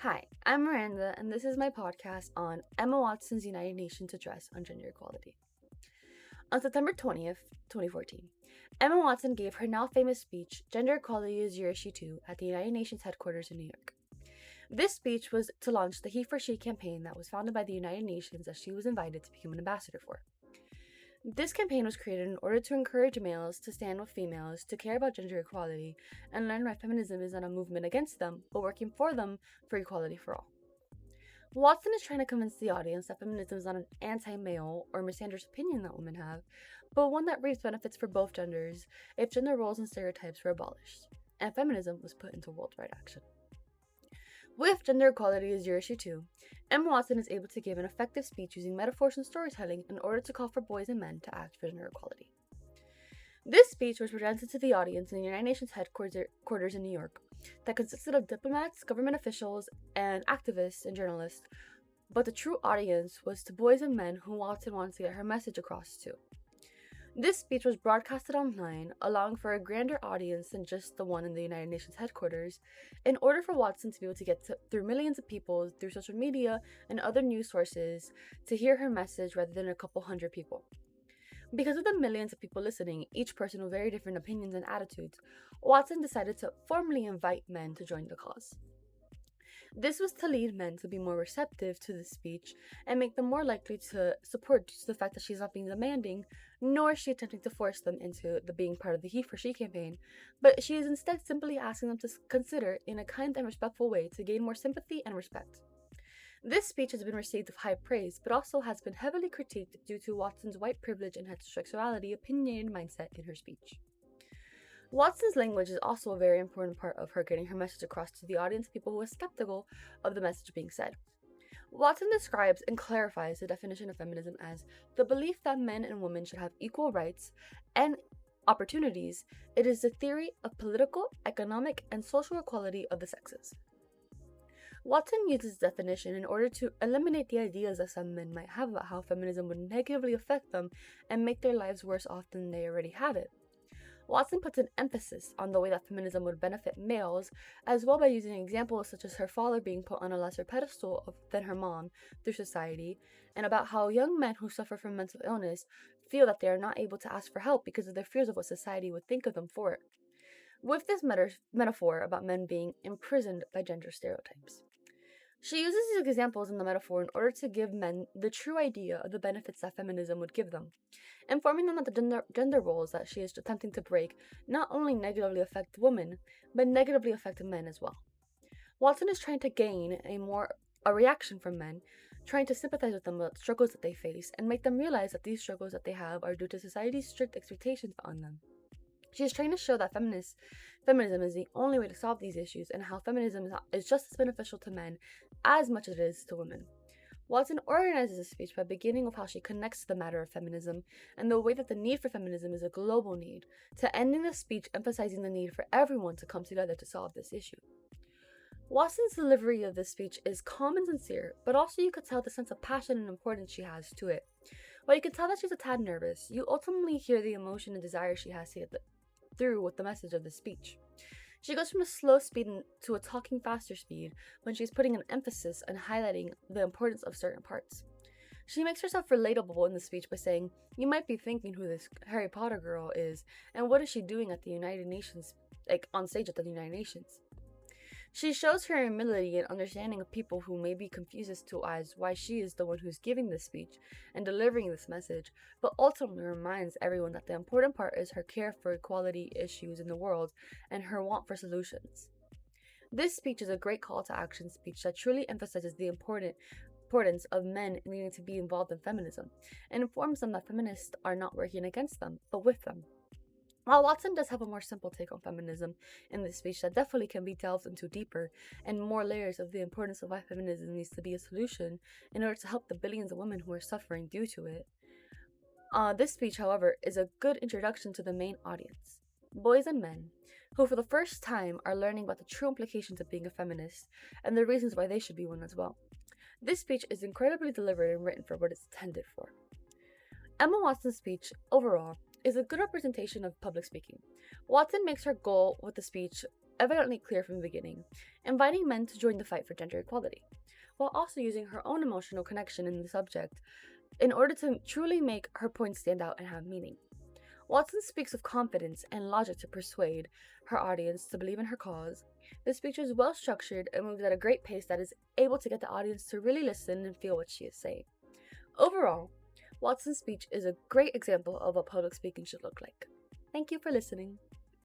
Hi, I'm Miranda, and this is my podcast on Emma Watson's United Nations Address on Gender Equality. On September 20th, 2014, Emma Watson gave her now famous speech, Gender Equality is Your Issue Too, at the United Nations headquarters in New York. This speech was to launch the He for She campaign that was founded by the United Nations that she was invited to become an ambassador for. This campaign was created in order to encourage males to stand with females, to care about gender equality, and learn why feminism is not a movement against them, but working for them for equality for all. Watson is trying to convince the audience that feminism is not an anti-male or misandrous opinion that women have, but one that reaps benefits for both genders if gender roles and stereotypes were abolished, and feminism was put into worldwide action. With Gender Equality is Your Issue Too, Emma Watson is able to give an effective speech using metaphors and storytelling in order to call for boys and men to act for gender equality. This speech was presented to the audience in the United Nations headquarters in New York that consisted of diplomats, government officials, and activists and journalists, but the true audience was to boys and men who Watson wanted to get her message across to. This speech was broadcasted online, allowing for a grander audience than just the one in the United Nations headquarters, in order for Watson to be able to get through millions of people through social media and other news sources to hear her message rather than a couple hundred people. Because of the millions of people listening, each person with very different opinions and attitudes, Watson decided to formally invite men to join the cause. This was to lead men to be more receptive to the speech and make them more likely to support due to the fact that she's not being demanding, nor is she attempting to force them into being part of the He for She campaign, but she is instead simply asking them to consider in a kind and respectful way to gain more sympathy and respect. This speech has been received with high praise, but also has been heavily critiqued due to Watson's white privilege and heterosexuality opinionated mindset in her speech. Watson's language is also a very important part of her getting her message across to the audience, people who are skeptical of the message being said. Watson describes and clarifies the definition of feminism as the belief that men and women should have equal rights and opportunities. It is the theory of political, economic, and social equality of the sexes. Watson uses this definition in order to eliminate the ideas that some men might have about how feminism would negatively affect them and make their lives worse off than they already have it. Watson puts an emphasis on the way that feminism would benefit males, as well by using examples such as her father being put on a lesser pedestal than her mom through society, and about how young men who suffer from mental illness feel that they are not able to ask for help because of their fears of what society would think of them for it. With this metaphor about men being imprisoned by gender stereotypes. She uses these examples in the metaphor in order to give men the true idea of the benefits that feminism would give them, informing them that the gender roles that she is attempting to break not only negatively affect women, but negatively affect men as well. Watson is trying to gain a reaction from men, trying to sympathize with them about the struggles that they face, and make them realize that these struggles that they have are due to society's strict expectations on them. She is trying to show that feminism is the only way to solve these issues, and how feminism is just as beneficial to men as much as it is to women. Watson organizes the speech by beginning with how she connects to the matter of feminism and the way that the need for feminism is a global need, to ending the speech emphasizing the need for everyone to come together to solve this issue. Watson's delivery of this speech is calm and sincere, but also you could tell the sense of passion and importance she has to it. While you can tell that she's a tad nervous, you ultimately hear the emotion and desire she has to get through with the message of the speech. She goes from a slow speed to a talking faster speed when she's putting an emphasis on highlighting the importance of certain parts. She makes herself relatable in the speech by saying, "You might be thinking who this Harry Potter girl is, and what is she doing at the United Nations, on stage at the United Nations?" She shows her humility and understanding of people who may be confused as to why she is the one who's giving this speech and delivering this message, but ultimately reminds everyone that the important part is her care for equality issues in the world and her want for solutions. This speech is a great call to action speech that truly emphasizes the importance of men needing to be involved in feminism, and informs them that feminists are not working against them, but with them. While Watson does have a more simple take on feminism in this speech that definitely can be delved into deeper and more layers of the importance of why feminism needs to be a solution in order to help the billions of women who are suffering due to it, this speech, however, is a good introduction to the main audience, boys and men, who for the first time are learning about the true implications of being a feminist and the reasons why they should be one as well. This speech is incredibly delivered and written for what it's intended for. Emma Watson's speech, overall, is a good representation of public speaking. Watson makes her goal with the speech evidently clear from the beginning, inviting men to join the fight for gender equality, while also using her own emotional connection in the subject in order to truly make her point stand out and have meaning. Watson speaks with confidence and logic to persuade her audience to believe in her cause. The speech is well structured and moves at a great pace that is able to get the audience to really listen and feel what she is saying. Overall, Watson's speech is a great example of what public speaking should look like. Thank you for listening.